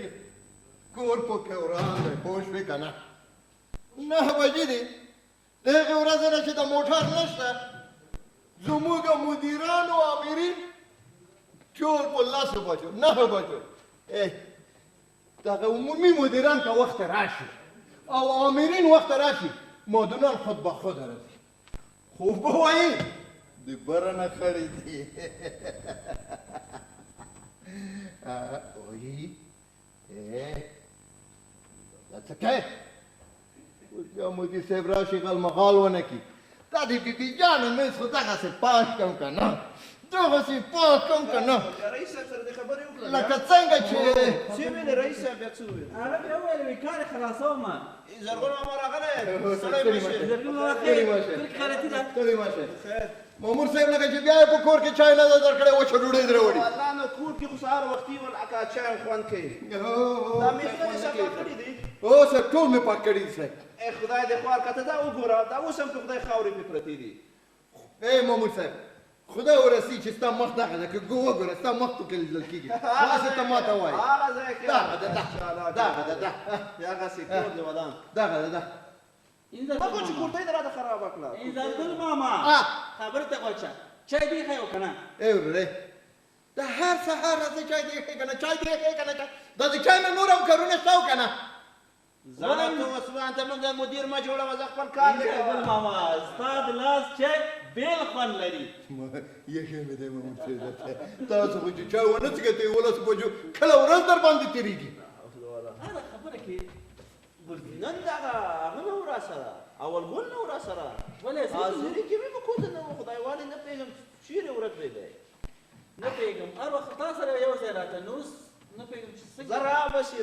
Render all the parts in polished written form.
دی کور پکې وران دی پوه شوې که نه 9 بجې دي د هغې ورځې نه چې د موټر نشته زموږ مدیران او آمرین ټول په 10 بجو 9 بجو دغه عمومي مدیران که وخت راشي او آمرین وخت راشي مادونان خود به خود راځي خوب به وایي د بره نه خړې دي وایي دا څه کوې اوس بیا مدیر صاحب راشي غلمغال ونه کړي دا د بیبي جانو میز خو دغسې پاک کړم که نه دغسې پاک کړم که نه رئیس صاحب سره دې خبرې وکړه لکه څنګه چې څه ویلې رئیس صاحب بیا څه وویل هغه بیا وویل وایي کار یې خلاصوم زرغون ماما راغلی سړی مشه زرګون ماما خیر خیراتي ده ستړی مه شئ مامور صاحب لکه چې بیا یې په کور کې چای نه ده درکړی وچه ډوډۍ در راوړي والله نو کور کې خو سهار وختي ول اکا چای خوند کوي دا میخونه دې صفا کړي دي اوس ټول مې پاک کړي دي صاحب ای خدای دې خوار کته دا وګوره دا اوس هم په خدای خاورې پې پرتې دي ای مامور صاحب خدای ورسي چې ستا مخ دغه ده که وګوره ستا مخ پکې لیدل کېږي داسې ته ما ته وایي هغه ځای کې دغه ده دغه ده هغسې کور دې ودان دغه ده هغه چې کورتۍ دې راته خرابه کړه زرګون ماما خبر ته غوچه چای دی خیو کنه ای ورورې د هر سهار راځي چای دې ښې که نه چای دې ښې که نه دا د چای نه نور هم کارونه شته او که نه زړه ته عثمان ته موږ مدیر مه جوړوه زه خپل کار نه زرګون ماما ستا د لاس چای بیل خوند لري یخې مې دی مامور صاحب درته تاسو خو چې چای ونه څښئ ته 11 بجو کله ورځ در باندې تېرېږي هغه خبره کې نن دغه هغه نه و راسره اول ګل نه و راسره ولې حاضري کې مې په کوزه نه و خدای والې نه پوهېږم چیرې ورک دی دی نه پوهېږم هر وخت تا سره یو ځای راته نو اوس نه پوهېږم چې څنګه زه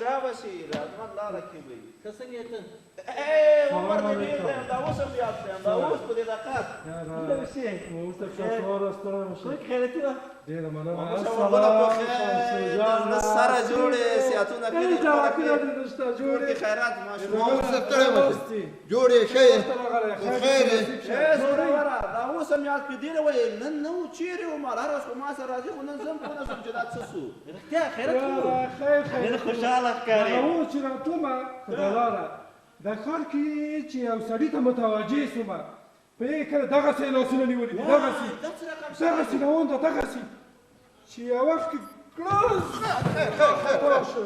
رابسي رازمن لاره کې وي که څنګه یې ته عمر مې ډېر دی دا اوس هم یاد دی دا اوس په دې دقت څوک خیراتي وه ډېره مننه سره جوړې سیاحتونه کړي جوړ کې خیرات ماشومان مامور صاحب ستړی مه شئ جوړ یې ښه یې خیر یې دا اوس هم یاد کړي ډېره وایي نن نه و چیرې وم هر ورځ خو ما سره راځي خو نن زه هم پوه نه شوم چې دا څه سو رښتیا خیرات ډېر خوشحاله ښکارې هغه چې راتلمه خدای لاره د ښار کې چې یو سړي ته متوجه شومه په یې کله دغسې لاسونه نیولي دي دغسې روان ده دغسې چې یو وخت کې ګړز پوه شو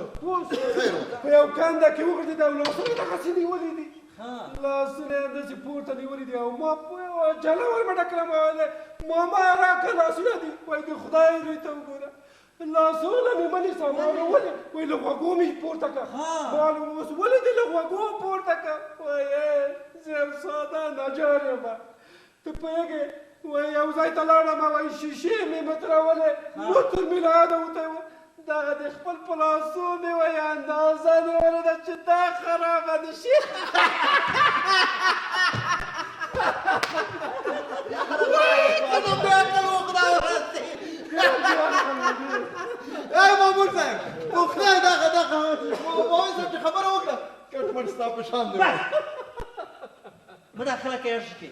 په یو کنده کې وغورځېد او لاسونه دغسې نیولي دي لاسونه یې همداسې پورته نیولي دي او ما جله ورمنډه کړم ماما راکړه لاسونه دي وایي د خدای روی ته وګوره لاسونه مې مه نیسه ما ولې وایي له غوږو مې پورته کړه ما اوس ولې دې له غوږو پورته کړه وایي زه یم ساده نجار یم ته پوهېږې وایي یو ځای ته لاړم وایي شیشې مې مترولې موتر مې له یاده وتی و دغه د خپل په لاسو مې وایي اندازه نیولې ده چې دا خرابه نه شي ای مامور صاحب په خدای دغه مامور صاحب چې خبره وکړه کټ مټ ستا په شان دی مداخله کوي هر شي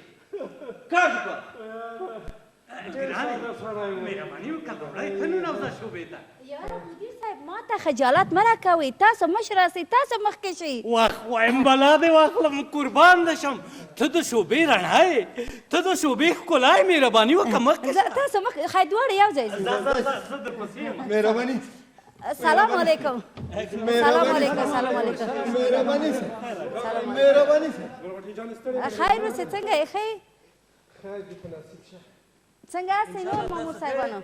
کار وکړه مهرباني وکړه لومړی ته ننوځه شوبې ته یاره مدیر صاحب ما ته خجالت مه راکوئ تاسو مشر راسئ تاسو مخکې شئ واخ وایم بلا دې واخلم قربان دې شم ته د شوبې رڼا یې ته د شوبې ښکلا یې مهرباني وکړه مخکې تاسو مخ ښایي دواړه یو ځای ځئ زه درپسې یم مهرباني سلام علیکم سلام علیکم سلام علیکم مهرباني مهرباني خیر اوسئ څنګه یې ښه یې خیر دې په نصیب شه څنګه یاستئ نور مامور صاحبانو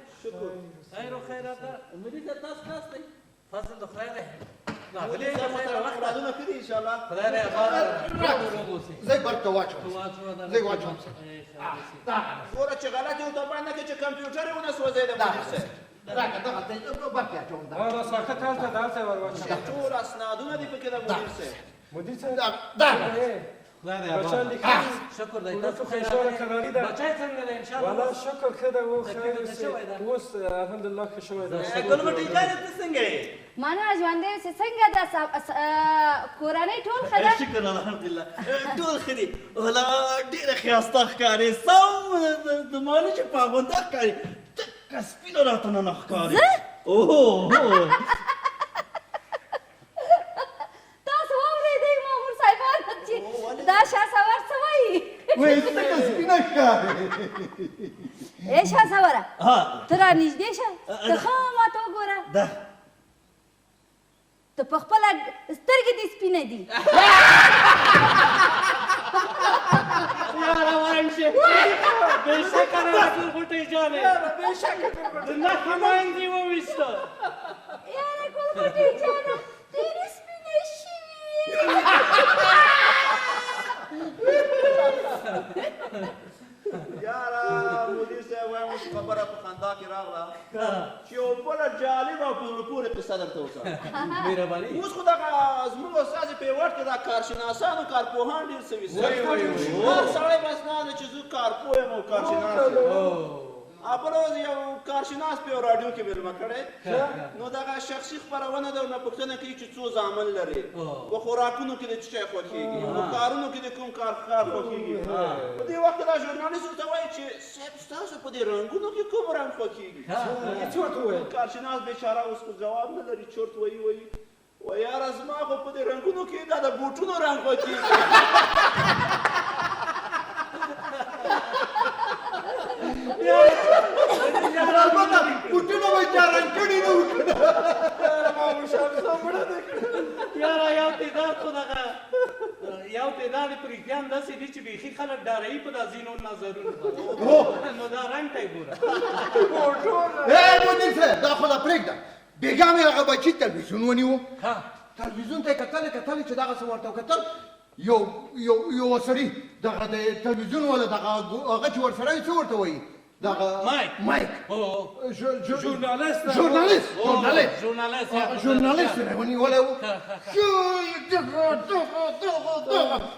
خیر و خیرات ده مدیر صاحب تاسو ناست دی فضل د خدای دی مدیر صاحب سره وخت رازونه کړي انشاءالله خدای دې آباد وګوسي زه برته واچوم زه واچوم ګوره چې غلط یې ورته باندې کې چې کمپیوټر یې ونه سوځوي د مدیر صاحب راکړه دغلته برته اچوم را ساکت هلته دلته ور واچوه ټول اسنادونه دي پکې د مدیر صاحب مدیر صاحب خدای دې بچه آباد لیکلي شکر دی تاسو خوشحاله خوشاله کناري ده بچای څنګه دی ان شاء الله والله شکر ښه ده و خیر څه شوی ده؟ اوس الحمدلله ښه شوی ده ګل غټي کار ته څنګه یې مانا ژوندی اوسئ څنګه ده کورنۍ ټول ښه ده شکر الحمدلله ټول ښه دي ولا ډېره ښایسته ښکارې سم د مالې چې پاغونده ښکارې تکه سپینه راته نه ښکارې اوه وایي څنګه سپینه ښکارې ای شهسواره ها ته را نږدې شه ته ښه ماته وګوره ده ته په خپله سترګې دې سپینه دي یا روان شي بېشکه راغلل غوټۍ جانې د نښې ماندې وویسته یاره ګلغوټۍ جانه ډېرې سپینې شوي یاره مدیر صاحب وایم اوس خبره په خندا کې راغله چې یو بله جالبه او په زړه پورې قصه درته وکړم مهرباني اوس خو دغه زموږ استازي پیوټ کې دا کارشناسان او کارپوهان ډېر سوي هر سړی بس نه دی چې زه کارپوه یم او کارشناس یم بله ورځ یو کارشناس په یو راډیو کې مېلمه کړی نو دغه شخصي خپرونه ده او نه پوښتنه کوي چې څو زامن لري په خوراکونو کې د څه شی خوښېږي په کارونو کې د کوم کار خوښېږي په دې وخت کې دا ژورنالست ورته وایي چې صاحب ستاسو په دې رنګونو کې کوم رنګ خوښېږي څه ورته وویل کارشناس بیچاره اوس خو جواب نه لري چورت وایي وایي یاره زما خو په دې رنګونو کې دا د بوټونو رنګ خوښېږي البته بوټونه به چا رنګ کړي نه وو یاره یو تعداد خو دغه یو تعداد پرېږدیان داسې دي چې بیخي خلک ډاروي په دا ځینو نظرونو نو دا رنګ ته یې ګوره مدیر صاحب دا خو دا پرېږده بېګا مې هغه بچي تلویزیون ونیو تلویزیون ته یې کتلې چې دغسې ورته وکتل یو سړي دغه د تلویزیون والا دغه هغه چې ورسره وي څه ورته وایي دغه مایک ژورنالیست یې ونیولی و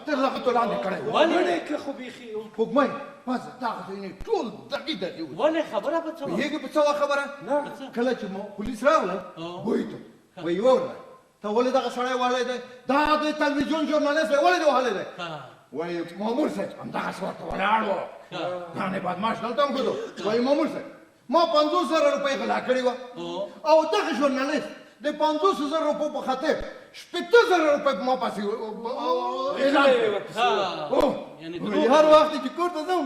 دغه لاندې کړی و سپوږمۍ پزه دغه ځای ټول دقي دقي و ولې خبره به څه وه پوهېږې په څه وه خبره کله چې پولیس راغلل وایي ته وایي وویل ته ولې دغه سړی وهلی دی دا د تلویزیون ژورنالیست دی ولې دې وهلی دی وایي مامور صاحب همدغسې ورته ولاړ و دانې بدماش دلته هم ګوتو وایي مامور صاحب ما 50,000 روپۍ غلا کړې وه او دغه ژورنالیست د 50,000 روپو په خاطر 50,000 روپۍ په ما پسې اعلان کړې هر وخت چې کور ته ځم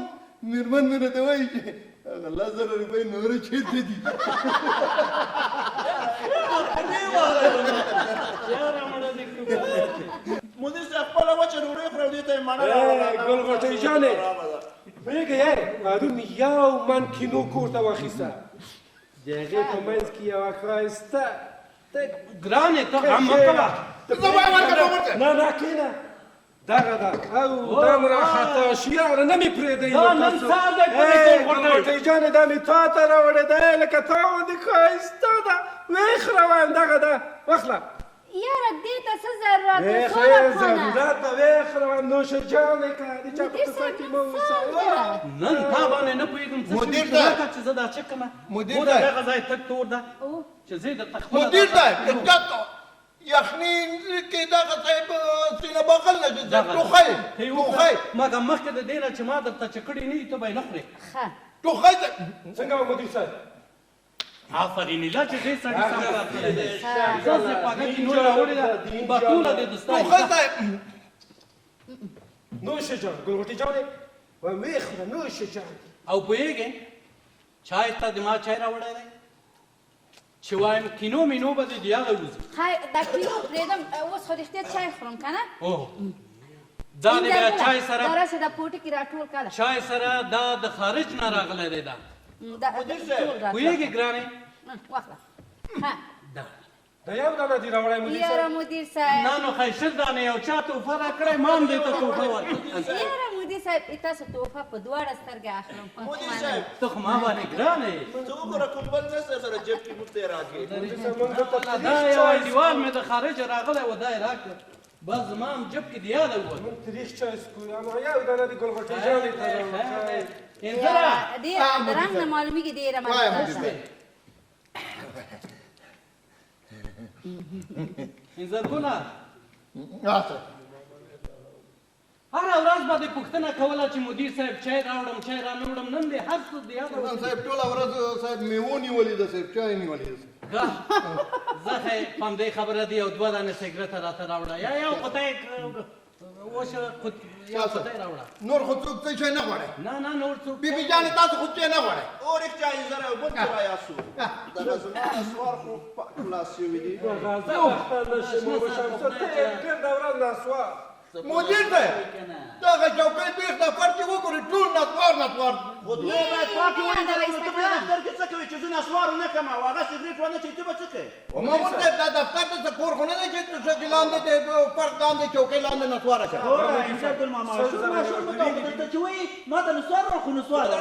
مېرمن مې راته وایي چې 10,000 روپۍ نورې چېرته دي مدیر صاحب خپله وچه ډوډۍ خوري او دې ته یې مڼه راوړله ګلغوټۍ جانې پوهېږې پرون یو من کینو کور ته واخیسته د هغې په منځ کې یوه ښایسته ګرانې ته غم مه کوه نه کېنه دغه ده او دا مې راخطا شي یاره نه مې پرېږدئ دا نن سهار دی ګلغوټۍ جانې دا مې تا ته راوړې ده لکه تا غوندې ښایسته ده ویې خروم دغه ده واخله یاره دې ته څه ضرورت ویې څونه ښایې خونه ضرورت ده ویې خروم نوشه جانې که د چا په کوڅه کې مه اوسه نن تا باندې نه پوهېږم څه مدیر شي صاحب. چې زه دا چک کړمه مدیر ګوره صاحب. دغه ځای تک تور ده چې زه یې درته خپله مدیر صاحب دقت کوه یخني کې دغه صاحب سینه بغل نه چې ټوخی مګر مخکې د دې نه چې ما درته چې کړي نه دي ته به یې نه خورې ښه ټوخی څنګه و مدیر صاحب آفرین الله چې دې سړي سم کار کړی دی داسې پاکه کې نور راوړې ده بټوله دې د ستایي ټوخی صاحب نوشه جان ګلغوټۍ جانې ویې خوره نوشه جان او پوهېږې چای ته د ما چای راوړی دی چې وایم کینو مینو به دې د یاده وځي ښه دا کینو پرېږدم اوس خو رښتیا چای خورم که نه دا د بیا چای سره دا راسه دا پوټکي راټول کړه چای سره دا د خارج نه راغلی دی دا پوهېږې ګرانې واخله ها دا یو دانه دې راوړی مدیر یاره صاحب مدیر صاحب نه نو ښایسته دانې یو چا تحفه راکړی ما هم دې ته تحفه ورکړه یاره مدیر صاحب تاسو تحفه په دواړه سترګې اخلم مدیر صاحب ته خو ما باندې ګرانې ته وګوره کوم بل نشته سره جیب کې موږ ته یې راکړې دا یو انډیوال مې د خارج راغلی و دا یې راکړ بس زما هم جب کې د یاده ووت من تریخ چای سکو اما یو دانه دې ګلغوټۍ جانې ته راوړی انځره دې رنګ نه معلومیږي ډېره مزه انځرګله هره ورځ به دې پوښتنه کوله چې مدیر صاحب چای راوړم چای را نه وړم نن دې هر څه د یاده ووت صاحب ټوله ورځ صاحب میوه نیولې ده صاحب چای نیولې ده زه خو په همدې خبره دي یو دوه دانې سګرټه راته راوړه یا یو خو ته یې اوس یو خدای راوړه نور خو څوک څه شی نه غواړي نه نور څوک بیبي جانې تاسو خو څه نه غواړئ اور یک چای زره بل چرا یاسو دغه زما نسوار خو خلاص شوي دي غازه وختانه شمو شمسه ته ډېر دوران نسوار مدیر صاحب دغه چوکۍ بیخته پرچې وګورئ ټول نسوار خو دوی باید پاکې ونیسئ نو ته په دې دفتر کې څه کوې چې زه نسوار ونه کړم او هغه سګرېټ ونه چوي ته به څه کوې مامور صاحب دا دفتر ته څه کور خو نه دی چې څه لاندې د فرق لاندې چوکۍ لاندې نسوار اچوي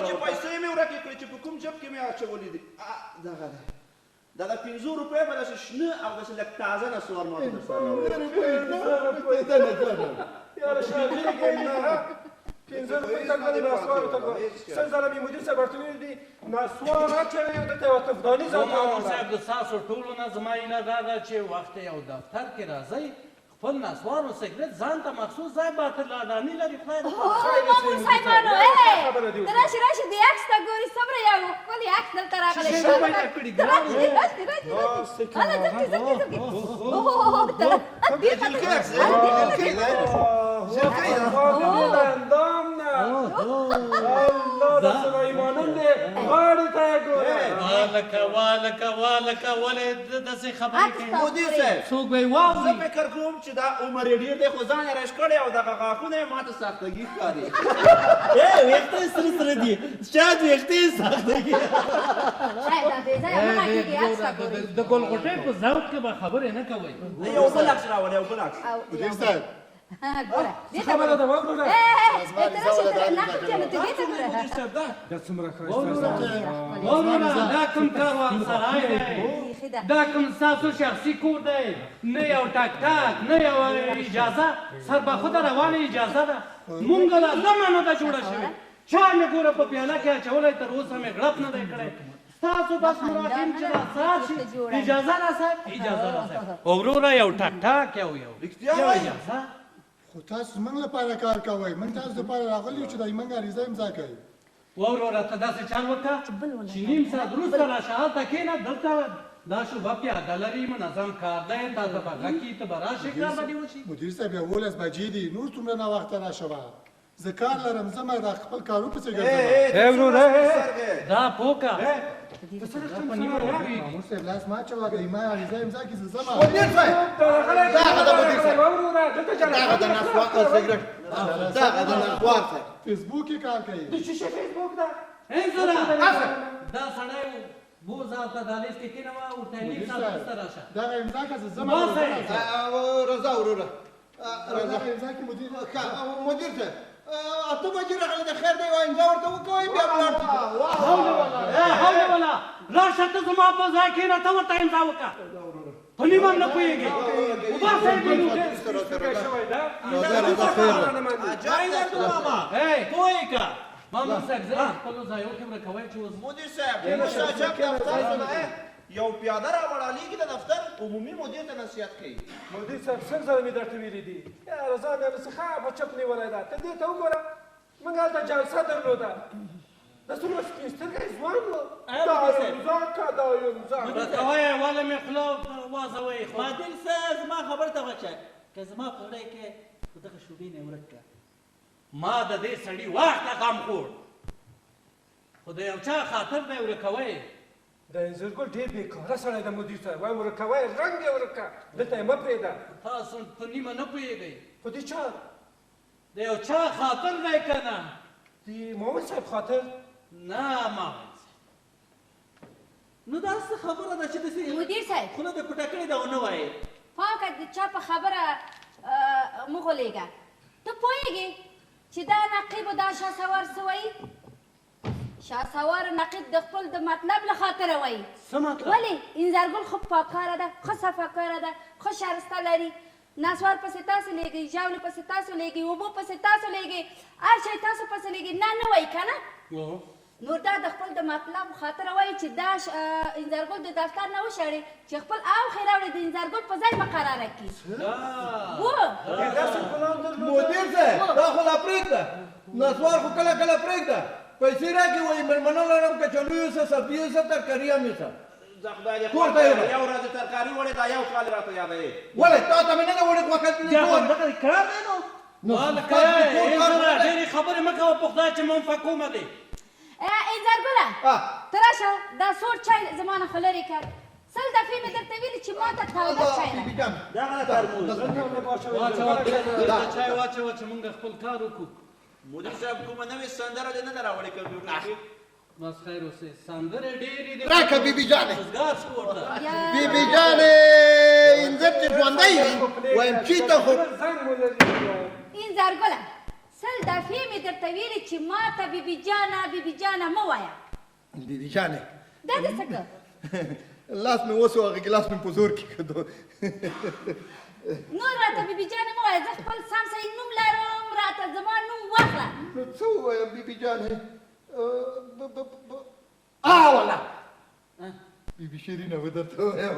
چې پیسې مې ورکې کړې چې په کوم جب کې مې اچولې دي دغه دی دا د 500 روپۍ به داسې شنه او داسې لږ تازه نسوار ما ته درسره یاره شاګرد نه 15 روپۍ تک باندې نسوار ته سل ځله مې مدیر صاحب ورته ویلي دي نسوار اچوي او دته ورته فداني ځان مامور صاحب د تاسو ټولو نه زما ایله دا ده چې وخت یو دفتر کې راځئ خپل نسوار او سګرټ ځان ته مخصوص ځای باطل لاداني لري خدای دې مامور صاحبانو راشي د عکس ته ګوري صبر یو خپل عکس دلته راغلی الله د سلیمانون دی غاړې ته یې ګوره والکه ولې داسې خبرې کوي مدیر صاحب څوک به یې زه واوري فکر کوم چې دا عمر یې ډېر دی خو ځان یې رش کړی او دغه غاښونه یې ماته ساختګي ښکاري ویښته یې سره دي شاید ویښته یې ساختګي د ګلغوټۍ په ذوق کې به خبرې نه کوئ یو بل عکس راوړه یو بل عکس مدیر صاحب خبره ده وګوره دا څومره وروره دا کوم کاروان سرای دی دا کوم ستاسو شخصي کور دی نه یو ټک نه یو اجازه سربخوده روانه اجازه ده مونږ له دمه نه ده جوړه شوې چا مې ګوره په پیاله کې اچولی تر اوسه مې غړپ نه دی کړی ستاسو بس مراقیم چې راسات شي اجازه راصاحب اجازه راصاحب وروره یو ټک یو اجازه خو تاسو موږ لپاره کار کوئ موږ تاسو لپاره راغلي یو چې دای موږ عریضه امضا کوي وروره ته داسې چل وکړه چې نیم ساعت وروسته راشه هلته کښېنه دلته دا شوبه پیاده لري منظم کار دی تا ته به غږ کي ته به راشې کار به دې وشي مدیر صاحب 11 بجې دي نور څومره ناوخته راشوه زه کار لرم ځمه د خپل کارو پسې ګرځم دا پوکه په نیمه وپوهېږي مامور صاحب لاس ما اچوه که ما عریضه امضا کړي زه ځمه مدیر صاحب دغه د مدیر صاحب دغه د نسوار سګرټ دغه د نسوار صاحب فیسبوک کې کار کوي دا سړی بوز هلته دهلیز کې کېنوه ورته نیم ساعت وروسته راشه دغه امضا که زه ځمه رضا وروره رضا امضا کې مدیر مدیر صاحب اته بجې راغلی د خیر دی امضا ورته وکوئ بیا ولاړ شئ حول ولا راشه ته زما په ځای کښېنه ته ورته امضا وکړه په نیمه هم نه پوهېږې وباسه یې مامور صاحب زه خپلو ځایو کې ورکوئ چې اوس مدیر صاحب مشاجب دفتر څخه یو پیاده راوړالیږي د دفتر عمومي مدیر ته نصیحت کوي مدیر صاحب سل ځله مې درته ویلي دي یاره ځان یې نسخه په چپ نیولی ده ته دې ته وګوره موږ هلته جلسه درلوده دا څومره سپین سترګی ځوان و دا امضا که دا امضا ورکوئ ولې مې خوله وازوئ خو عادل صاحب زما خبر ته غوږ که زما په زړه کې خو دغه شوبې نه یې ورک کړه ما د دې سړي وخته غم خوړ خو د یو چا خاطر دی ورکوئ د انځرګل ډېر بېکاره سړی ده مدیر صاحب وایي ورکوه یې رنګ یې ورکه دلته یې مه پرېږده تاسو په نیمه نه پوهېږئ خو دې چا د یو چا خاطر دی که نه د محمد صاحب خاطر نه ما نو دا څه خبره ده چې داسې مدیر صاحب خوله دې پټه کړې ده ونه وایې پام که د چا په خبره مه غولېږه ته پوهېږې چې دا نقیب دا شهسوار څه وایي شهسوار نقیب د خپل د مطلب له خاطره وایي څه مطلب ولې انځرګل خو پاکاره ده ښه صفاکاره ده ښه شایسته لري نسوار پسې تاسو لېږئ ژاولې پسې تاسو لېږئ اوبو پسې تاسو لېږئ هر شی تاسو پسې لېږئ نه وایي که نه نو دا د خپل د مطلب خاطره وایي چې دا انځرګل د دفتر نه وشړي چې خپل اوښې راوړي د انځرګل په ځای مقرره کړي مدیر صاحب دا خو لا پرېږده نسوار خو کله کله پرېږده پیسې راکړي وایي مېلمنه لرم کچالو یوسه سبزي یوسه ترکاري هم یوسه زه خدای دې کور ته یې وړه. یو ورځ ترکاري وړې دا یو کال راته یادوي ولې تا ته مې نه ده وړې وخت دا همدغه کار دی نو والکه ای زره ډېرې خبرې مه کوه په خدای چې منفقومه دی انځرګله ته راشه دا سوړ چای زما نه خو لرې کړ 100 دفعې مې درته ویلي چې ما ته تاوده چای راکړه دغه ترموز واچوه چای واچوه چې موږ خپل کار وکړو مدیر صاحب کومه نوې سندره دې نه ده راوړې کمپیوټر کې بس خیر اوسې سندرې ډېرې دي راکه بیبي جانې روزګار شو ورته بیبي جانې انځر چې ژوندی وي وایم چېته خو انځرګله 100 دفعې مې درته ویلي چې ما ته بیبي جانه مه وایه بیبي جانې دا دې څه کړه لاس مې وسو هغه ګلاس مې په زور کې کړو نور راته بیبي جانه مه وایه زه خپل سم صحیح نوم لرم راته زما نوم واخله نو څه ووایم بیبي جانې والله بیبي شیرینه به درته ووایم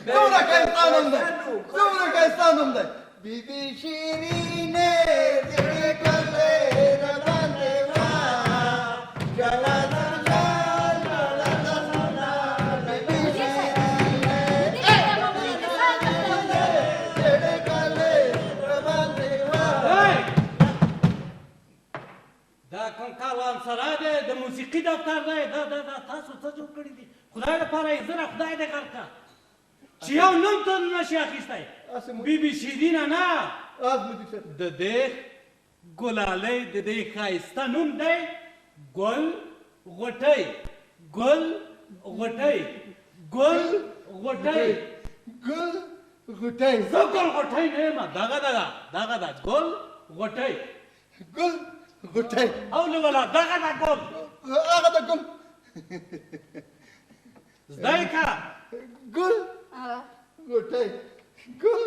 څومره ښایسته نوم دی څومره ښایسته نوم دی بیبي شیرینې دې کلې راباندې وا جلاله دا کوم کاروان سرای دی د موسیقي دفتر دی دا تاسو څه جوړ کړي دي خدای لپاره یې زره خدای دې غر کړه چې یو نوم ته نشي اخیستی بیبي شیرینه نه د دې ګلالۍ د دې ښایسته نوم دی ګل غوټۍ ګل غوټۍ ګل غوټۍ ګل غوټۍ زه ګل غوټۍ نه یم دغه ده ګل غوټۍ ګل غوټۍ او لولا دغه ده ګل هغه د ګل زده یې که ګل غوټۍ ګل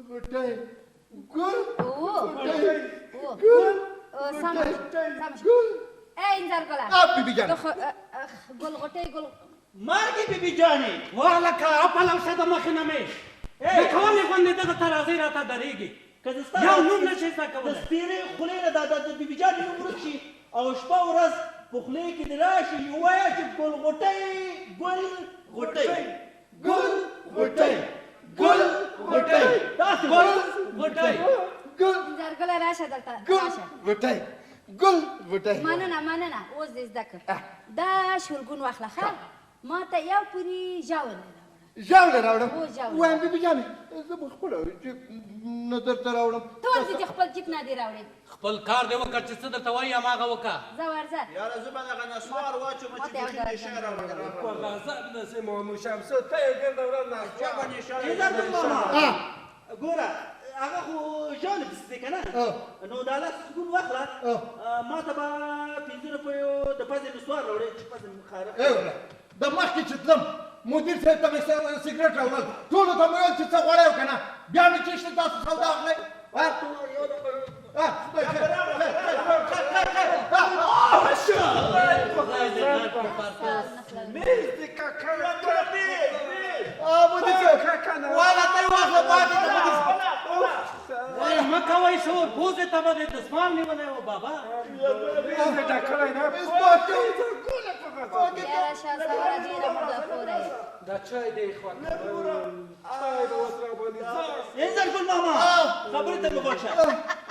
غوټۍ ګل ګل انځرګله بیبي جانې ګل غوټۍ ګل مرګې بیبي جانې والکه اپلو شه د مخې نه مې د کولې غوندې دغه ته راځئ راته درېږي که زه ستا یو نوم نشئ زده د کولی سپېرې خولې نه د بیبي جانې نوم ورک شي او شپه ورځ په خولې کې دې راشي ووایه چې ګل غوټۍ ګل غوټۍ ګل غوټۍ ګل غوټۍ داسې ګل غوټۍ ګل انځرګله راشه دلته ګل راشه غوټۍ ګل غوټۍ مننه اوس دې زده کړ دا شلګون واخله ښه ما ته یو پورې ژاول ژاوله راوړم هو، ژاوله. وایم بیبي جانې زه به خپله جیب نه درته راوړم ټول دې چې خپل جیب نه دې راوړې خپل کار دې وکړه چې څه درته وایي هماغه وکړه زه ورځه یاره زه به دغه نسوار واچوم چې بیخي نشه راوړم چا به نشه ګوره هغه خو ژاولې پسې دی که نه نو دا لاس سکون واخله ما ته به 5 روپیو د پزې نسوار راوړې چې پزې مې خارق د مخکې چې تلم مدیر صاحب ته مې سګرټ راوړل ټولو ته مې ویل چې څه غواړئ او که نه بیا مې چې شته تاسو سودا اخلئ مه کوئ شور پوزې ته به دې دسمال نیولی و بابا یاره شاه صبره ډېره موږه خوره یې دا چای دی خوښ چای به اوس راباندې انځرګل ماما خبرې ته مې وکړه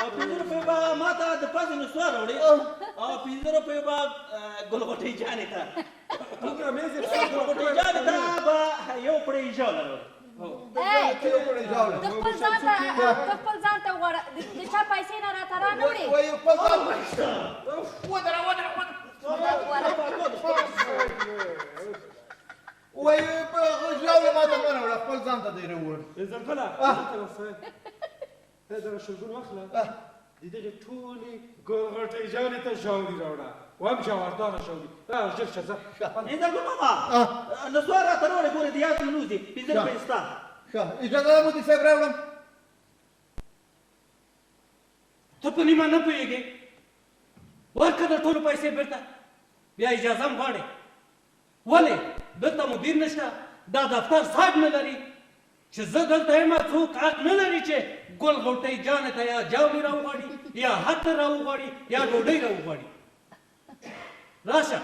او 5 روپۍ به ما ته د پزې نسوار راوړې او 5 روپۍ به ګل غوټۍ جانې ته ګل غوټۍ جانې ته به یو پړی ژاوله راوړې ته خپل ځان ته وغواړه د چا پیسې نه راته رانه وایي ژاوله ما ته مه راوړه خپل ځان ته دې راوړ انځرګله دغه شلګون واخله د دغې ټولې ګل غوټۍ ژاولې ته ژاولې راوړه وایم جوهرداره ژاولې ژر شه ځه انځرګل ماما نسوار راته راوړې ګورې د یاد لمونځ دي 5 روپۍ ستا ښه اجازه ده مدیر صاحب راوړم ته په نیمه نه پوهېږې ورکړه د ټولو پیسې بېرته بیا اجازه هم غواړې ولې دلته مدیر نشته دا دفتر صاحب نه لري چې زه دلته یم څوک حق نه لري چې ګل غوټۍ جانې ته یا جاولې راوغواړي یا حتی راوغواړي یا ډوډۍ راوغواړي راشه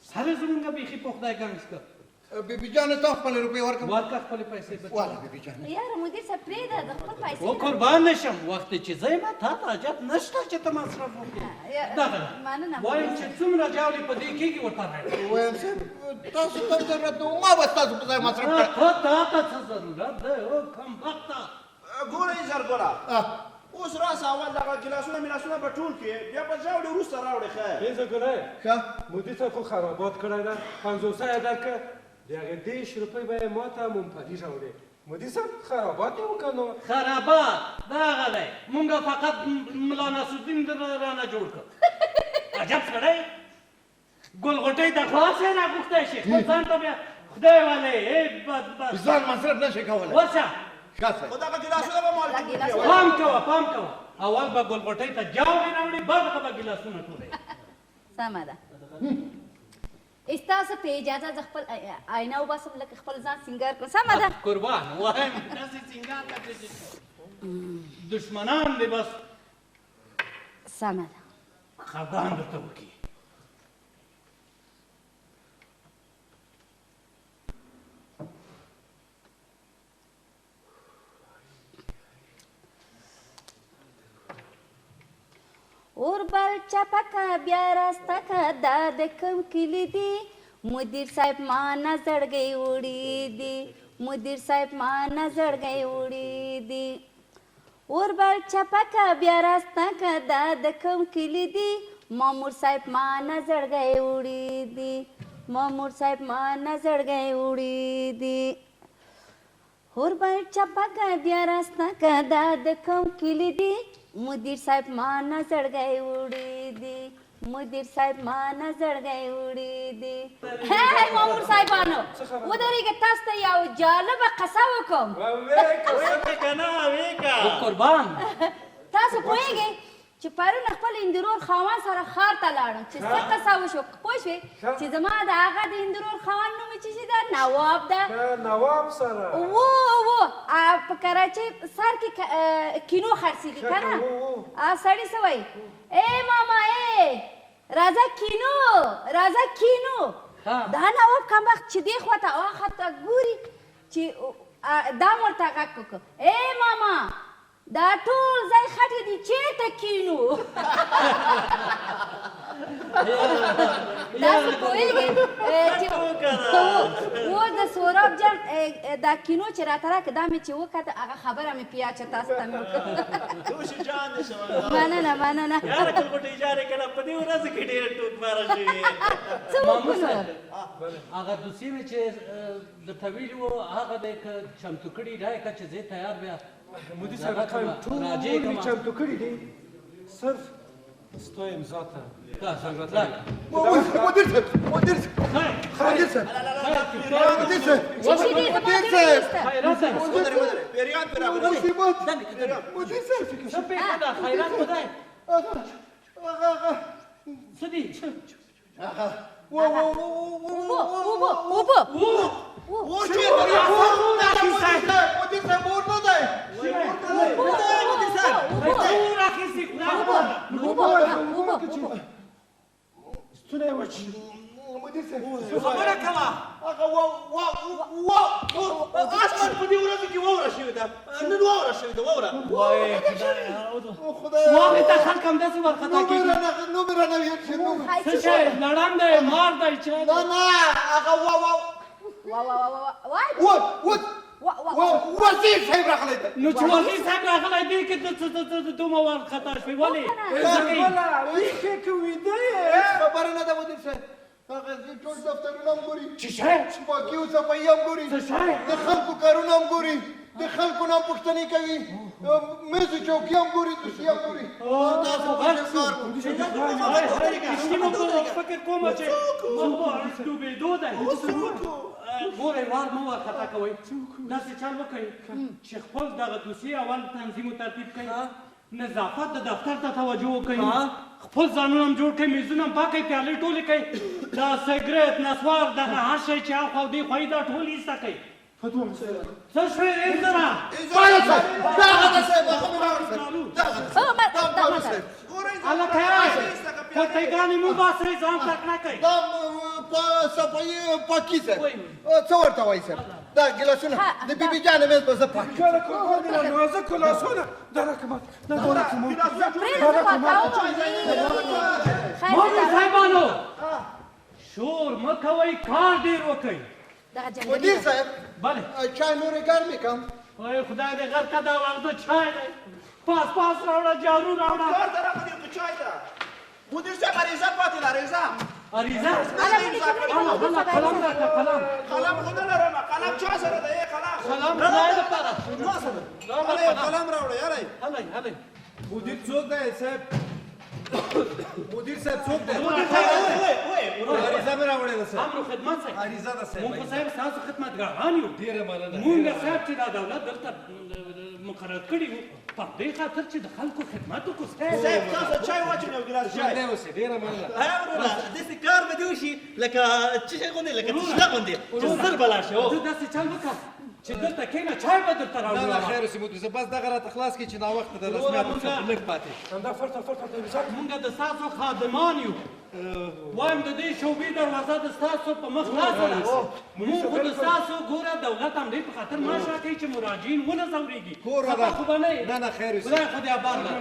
سره زمونږ بیخي په خدای ګنګس کړ بیبي جانه تا خپل روپۍ ورکړه ورکه خپل پیسې بچو والا بیبي جانه یاره مدیر صاحب پرېږده د خپل پیسې و قربان نشم وخت چې ځای ما تا ته حاجت نشته چې ته مصرف وکړې دغه مننه وایم چې څومره جاولې په دې کېږي ورته راوړه وایم صاحب تاسو ته ضرورت نه و ما به ستاسو په ځای مصرف کړ تا ته څه ضرورت دی او کمبخته ګوره زرګوره اوس راسه اول دغه ګلاسونه میلاسونه په ټول کې بیا په ژاولې وروسته راوړې ښه هیڅ ګناه ښه مدیر صاحب خو خرابات کړی ده 500 یې درکړه د هغې 10 روپۍ به یې ما ته ممپلي راوړې مدیر صاحب خرابات یې وکړه نو خرابات دغه دی مونږ فقط ملا نصرالدین رانه جوړ کړ عجب سړی ګلغوټۍ ته خلاص یې راغوښتی شي خپل ځان ته بیا خدای والې بدبخت ځان مصرف نشي کولی ورشه ښه صاحب خو دغه ګلاسونه به مالټي پام کوه پام کوه اول به ګلغوټۍ ته جاولې راوړي بعد به ګیلاسونه ټولوي سمه ده ستاسو په اجازه زه خپل آینه وباسم لکه خپل ځان سینګار کړم سمه ده قربان وایم داسې سینګار کوي چې دشمنان دې بس سمه ده خفګان درته وکړي اور بل چپکه بیا راستکه دا د کوم کلی دی مدیر صاحب ما نه زړګی وړي دي مدیر صاحب ما نه زړګی وړي دي اور بل چپکه بیا راستکه دا د کوم کلی دی مامور صاحب ما نه زړګی وړي دي مامور صاحب ما نه زړګی وړي دي اور بل چپکه بیا راستکه دا د کوم کلی دی مدیر صاحب ما نه زړګی وړي دي مدیر صاحب ما نه زړګی وړي دي هی مامور صاحبانو ودرېږه تاسو ته یو جالبه قصه وکړم قربان تاسو پوهېږئ چې پرون خپل اندرور خاوند سره ښار ته لاړم چې څه قصه وشو پوه شوې چې زما د هغه د اندرور خاوند نوم یې چې ده نواب ده نواب سره په کراچۍ سر کې کینو خرڅېږي که نه سړي څه وایي ای ماما ای راځه کینو راځه کینو دا نواب کمبخت چې دې خوا ته واخوا ته ګوري چې دا م ورته غږ وکړه ای ماما دا ټول ځای خټې دي چېرته کینو داسې پوهېږئ چې اوس د سوراب جان دا کینو چې راته راکړه دا مې چې وکته هغه خبره مې په یاد چې تاسو ته مې وکړه دوشي جان دې شوه مننه مننه یاره ګلغوټۍ جانې کله په دې ورځو کې ډېره ټوکماره شوې څه وکړو هغه دوسي مې چې درته ویلي وو هغه دی که چمتو کړي دی که چې زه تیار بیا مدیر صاحب ټول مې چمتو کړي دي صرف ستا امضا ته مدیر مدیر صاحب مدیر صاحب مدیر صاحب مدیر صاحب چې شي دې زما مدیر دې صاحب وایسته ودرې پیریان پرې راغلی مصیبت مدیر صاحب څه پېښه ده خیرات خدای څه دي اوبه مدیر صاحب اور نه دی ټول اخیستي ستونی یې وچ مدیر صاحب خبره کوه هغه اسمان په دې ورځو کې واوره شوې ده نن واوره شوې ده واوره خدای واورې ته خلک همداسې ورخطا کېږي نو مې رانه ویل شي نو څه شی لړم دی مار دی چې نه هغه وزیر صاحب راغلی دی نو چې وزیر صاحب راغلی دی که ته دومره ورخطا شوې ولې ویښې که ویده یې خبره نه ده مدیر صاحب هغه ټول دفترونه هم ګوري چې شی پاکي او صفایي هم ګوري څه شی د خلکو کارونه هم ګوري د خلکو نه هم پوښتنې کوي میز و چوکي هم ګوري دوسي هم ګوري تاسو به کار رښتینو په فکر کومه چې ډوبېدو دی ګورئ وار مه ورخطا کوئ داسې چل وکئ چې خپل دغه دوسیې اول تنظیم و ترتیب کئ نظافت د دفتر ته توجه وکئ خپل ځانونه هم جوړ کئ میزونه هم پاک کئ پیالې ټولې کئ دا سګرټ نسوار دغه هر شی چې هاخوا او دېخوا وي دا ټول ایسته کئ څه شوې ایزره بالا صاحب دغه ده صاحب هغه مې راوړل هلکه پټیګانې مو باسئ ځان تکړه کئ دا صفایي پاکي صاحب وای. څه ورته وایي صاحب دا ګیلاسونه د بیبي جانې مېز به زه پاک جاله قربان دي له نازک لاسونه دا رقمات دا رقمات پرېږده پاکوم مولوي خیر صاحبانو شور مه کوئ کار ډېر وکئ دغه مدیر جنګلي صاحب بله چای نورې ګرمې کړم وای خدای دې غر که دا وخت چای دی پاس راوړه جارو راوړه کار ته راغلی یم که چای ته مدیر صاحب عریضه پاتې ده عریضه عریضه هله مونږ خبرې کوو قلم راکړه قلم قلم خو نه لرم قلم چا سره ده قلم قلم خدای دپاره ما سره هله قلم راوړه یاره هلی مدیر څوک دی صاحب مدیر صاحب څوک دی عریضه مې راوړې ده صاحب امر خدمت صاحب عریضه ده صاحب مونږ خو صاحب ستاسو خدمتګاران یو ډېره مننه مونږ صاحب چې دا دولت دلته مقرر کړي وو په دې خاطر چې د خلکو خدمت وکړو صاحب تاسو چای واچوم یو ګیلاس چای دی اوسې ډېره مننه داسې کار به دې وشي لکه چیشی غوندې لکه تشنه غوندې چې زر بلا شي زه داسې چل وکړم چې دلته کښېنه چای به درته نه نه راوړم خیر اوسې مدیر صاحب بس دغه راته خلاص کړي چې ناوخته د رسمیاتو څخه لږ پاتې همدا فرصه مونږ د ستاسو خادمان یو وایم د دې شعبې دروازه د ستاسو په مخ خلاصه ده مونږ خو د ستاسو ګوره دولت همدې په خاطر معاش راکوي چې مراجعین ونه ځورېږي کور سبا ده. خو به نه یې نه نه خیر اوسې خدای خو دې آباد لري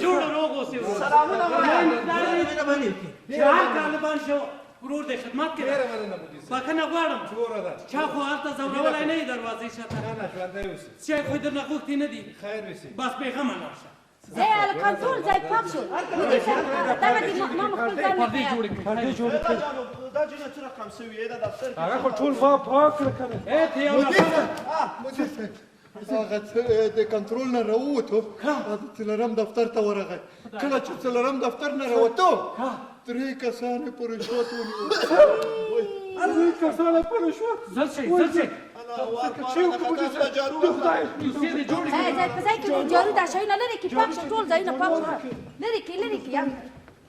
جوړه روغ اوسې ورور. سلامونه مهرباني وکړي چې هر طالبان شو ورور دې خدمت کوي ډېره مننه مدیر صاحب بخښنه غواړم جوړه ده چا خو هلته ځورولی نه یې دروازې شاته نه نه ژوندی اوسې چای خو یې درنه غوښتي نه دي خیر اوسې بس بېغمه لاړ شه ځای هلکان ټول ځای پاک شو مدیر صاحب دغه دې ما خپل ځای مې پردې جوړې کړې دا جنه څه رقم سوي دا دفتر کې هغه خو ټول ما پاک کړه کنه ای ته یو مدیر نفر صاحب مدیر صاحب هغه د کنټرول نه راووتو د څلورم دفتر ته ورغی کله چې څلورم دفتر نه راووتو 3 کسانې په رشوت ونیول دوی کسانه په رشوت زر شئ زر شئ جارو دوسیې دې جوړې ځای ځای په ځای کې دې جارو دا شیونه لرې کړي پاک شو ټول ځایونه پاک شو لرې کړي یا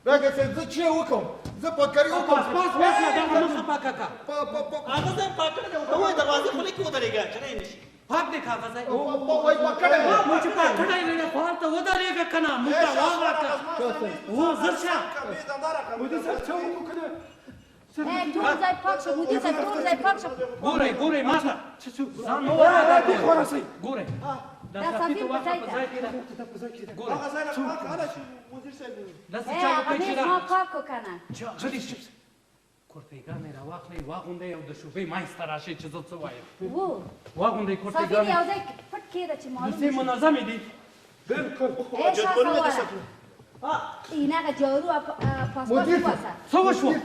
راګه صاحب زه چې وکم زه پکاري پاس وکم پاس واخله دغه مخه پاکه که هغه ځای پاک کړی دی ورته وایي دروازې خولې کې ودرېږه چې نه یې نشي پاک دې کاغذ دی وای پکړه مونږ چې پاک کړی نه دی خو هلته ودرېږه که نه موږ ته واغ راکړه هو زر شه مدیر صاحب څه وکړو کنه ټول ځای پاک شو مدیر صاحب ټول ځای پاک شو ګورئ ما ته ځان مه دا وهه دې خورسي ګورئ دا دا صفي ته صفي واخله په په ځای ځای کې ده ګورئ هغه ځای نه پاک هله شي مدیر صاحب داسې ای چا هغه وکړئ چې میز دا ما پاک کړو کنه غلی شئ کورتېګان یې راواخلئ واغوندئ او د شوبې منځ ته راشئ چې زه څه وایم وو واغوندئ سفیر کورتېګان یو ځای پټ کېده چې معلوم دوسیې منظمې دي بالکل ای شاسواره این هغه جارو پاسپورت مدیر واسه څه وشوه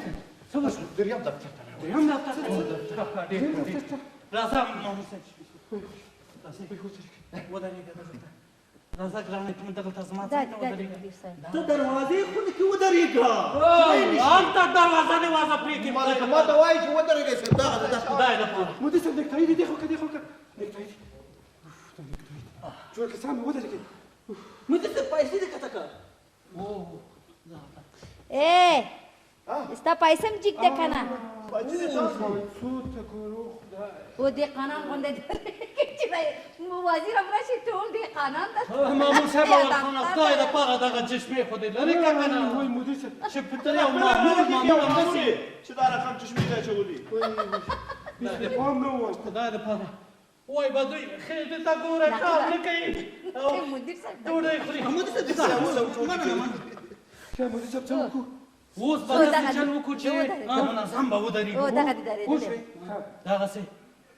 څه وشوه دریم دفتر ته دریم دفتر ته ډېر راځه محمود صاحب راځه ودرېږه دلته راځه ګرانې ته دلته زما دا څنګ ته دا ودرېږه مدیر صاحب ته دروازې خونې کې ودرېږه هلته دروازه دې وازه پرېږدي ما ته وایي چې ودرېږئ صاحب دا خدای دپاره مدیر صاحب نیکټایي دې خو دې خو نیکټایي جوړ که سم ودرېږي مدیر صاحب پیسې دې کته کړه ای ستا پیسې هم جګ ده کنه سود ته کورو و دې قانون غونډه چې وزیر هم راشي ټول دې قانون ته مامور صاحب ورخونه خدای دپاره دغه چشمې خو دې لرې کړه که نه وای مدیر صاحب چې په ته یو مامور همداسې چې دا رقم چشمې ته اچولي پام نه وای خدای دپاره وای به دوی خېټې ته ګوره کار نه کوي او مدیر صاحب ډوډۍ خوري مدیر صاحب چې مدیر صاحب څه وکړو اوس به داسې چل وکړو چې منظم به ودرېږو او دغه دې درېدلی. پوه شوې دغسې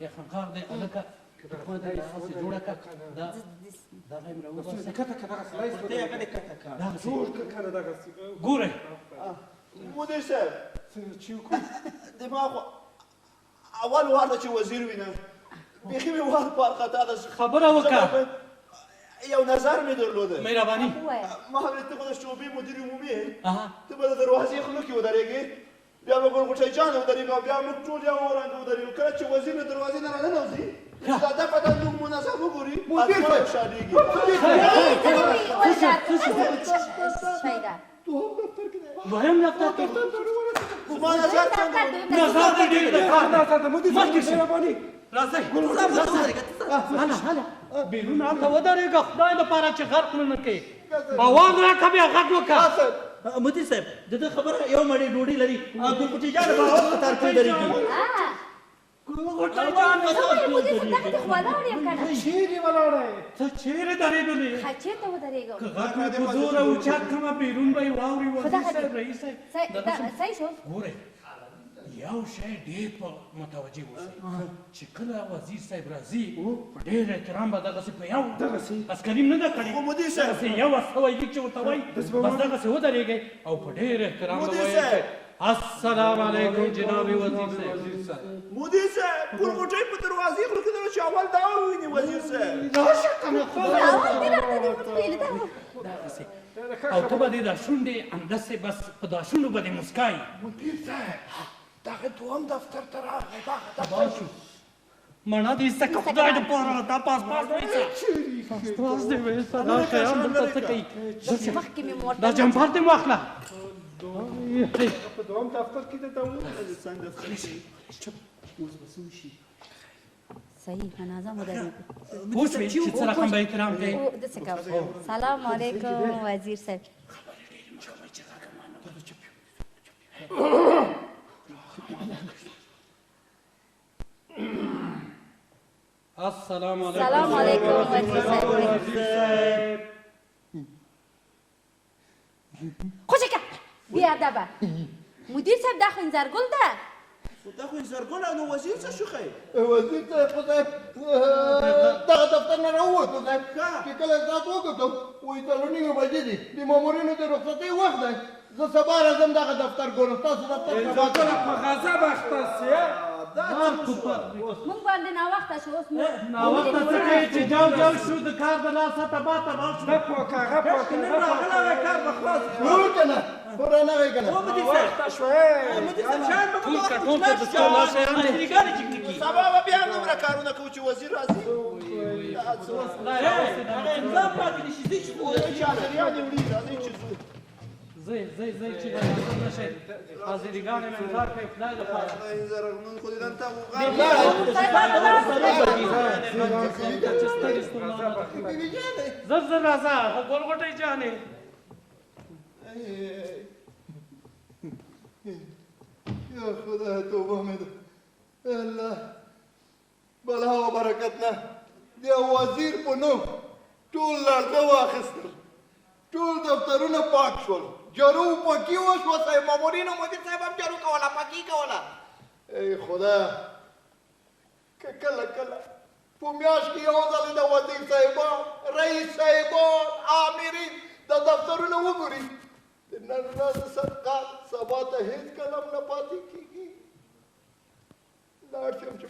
یخنقار دی هلکه خو دې دغسې جوړه کړه دغه یې راوباسه کته کته سلای ته یې کته کته دغسې جوړ کنه دا ګورئ مدیر صاحب چې وکړو دماغ اول وار ده چې وزیر وینم بیخي مې وار په خطا ده خبره وکړه یو نظر مې درلوده مهرباني ووایه ما هم ته خو د شعبې مدیر عمومي یې اها ته به د دروازې خوله کې ودرېږې بیا به ګلغوټۍ جان ودرېږو او بیا موږ ټول یو رنګه ودرېږو کله چې وزیر له دروازې نه راننوځي دا دفعه دا موږ منظم وګوري مدیر ازما صاحب. خوشحالېږي دویم دفتر کې ما نظر څنګه نظر دې ډېر د کار دا تا مدیر مخکې صاحب شه. مهرباني راځئ هله هله بیرون هلته ودرېږه خدای دپاره چې غرق نه کوي اواز راکړه بیا غږ وکړه مدیر صاحب د ده خبره یو مړۍ ډوډۍ لري ګلپوټۍ جان به اول قطار کې ودرېږي ګلغوټۍ جان زه وایم مدیر صاحب دغه ته خو ولاړ یم که نه چیرې ولاړه یې ته چیرې درېدلې ښه چېرته ودرېږم که غږ مې په زوره اوچت کړمه بیرون به یې واوري وزیر صاحب رئیس صاحب صحیح شو ګورئ یو شی ډېر په متوجه اوسئ چې کله وزیر صاحب راځي په ډېر احترام به دغسې په یو عسکري نه ده کړې خو مدیر صاحب دغسې یو استوی لیک چې ورته وایي بس دغسې ودرېږئ او په ډېر احترام به مدیر وایئ صاحب. السلام علیکم جناب وزیر صاحب مدیر صاحب ګلغوټۍ په دروازې خوله کېدله چې اول دا وویني وزیر صاحب راشه کنه خدای اول دې راته دې ویل ده دغسې او ته به دې دا شونډې همداسې بس په دا شونډو به دې مسکایي مدیر صاحب دغه دوهم دفتر ته راغی تباه شو مڼه دې ایسته که خدای دپاره دا پاسپورټ وایسه پاسپورټ دې وایسه دا شیان دلته څه کوي مخکې مې موټر دا جمپر دې واخله په دوهم دفتر کې درته وویل صحیح منظم ودرېږو پوه شوې چې څه رقم به احترام کوي او داسې کوم سلام علیکم وزیر صاحب السلام علیکم سلام علیکم وزیر صاحب خوشې که بې ادبه مدیر صاحب دا خو انځرګل ده خو دا خو انځرګل نو وزیر څه شو ښی وزیر صاحب خو صاحب دغه دفتر نه راووتو صاحب چې کله ساعت وکتم وایي څلور نیمې بجې دي د مامورینو د رخصتۍ وخت دی زه سبا راځم دغه دفتر ګورم ستاسو دفتر سبا زه په غضب اخته سي مونږ باندې ناوخته شو اوس ناوخته څه کوي چې جال جال شو د کار د لاسه تباه تباه شو نه پوکاغه پوکاغه کار به خلاص ټول که نه ټول رانغی که نه مدیر صاحب وخته شوې مدیر صاحب شیان به ټول که ټول که د ستاسو شیان دي اجرګانې چکټکي سبا به بیا دومره کارونه کوو چې وزیر راځي نظام پاتې نشي ځي چې چې اخریان یې وړي راځئ چې ځو زی چې راځم نشئ حاضرګانې مې انتظار کوي خدای لپاره انځرګل خو دې نن ته چې ستړي ستومانه زر زر راځه خو ګلغوټۍ جانې یا خدای توبه مې ده الله بلا و برکت نه د وزیر په نوم ټول لړزه واخیستل ټول دفترونه پاک شول جارو پاکي وشوه صاحب مامورینو مدیر صاحب هم جارو کوله پاکي کوله ای خدا که کله کله په میاشت کې یو ځل د وزیر صاحبان رئیس صاحبان آمرین د دفترونه وګوري د نن ورځ صدقه سبا ته هېڅ کلم نه پاتې کېږي لاړ شم چې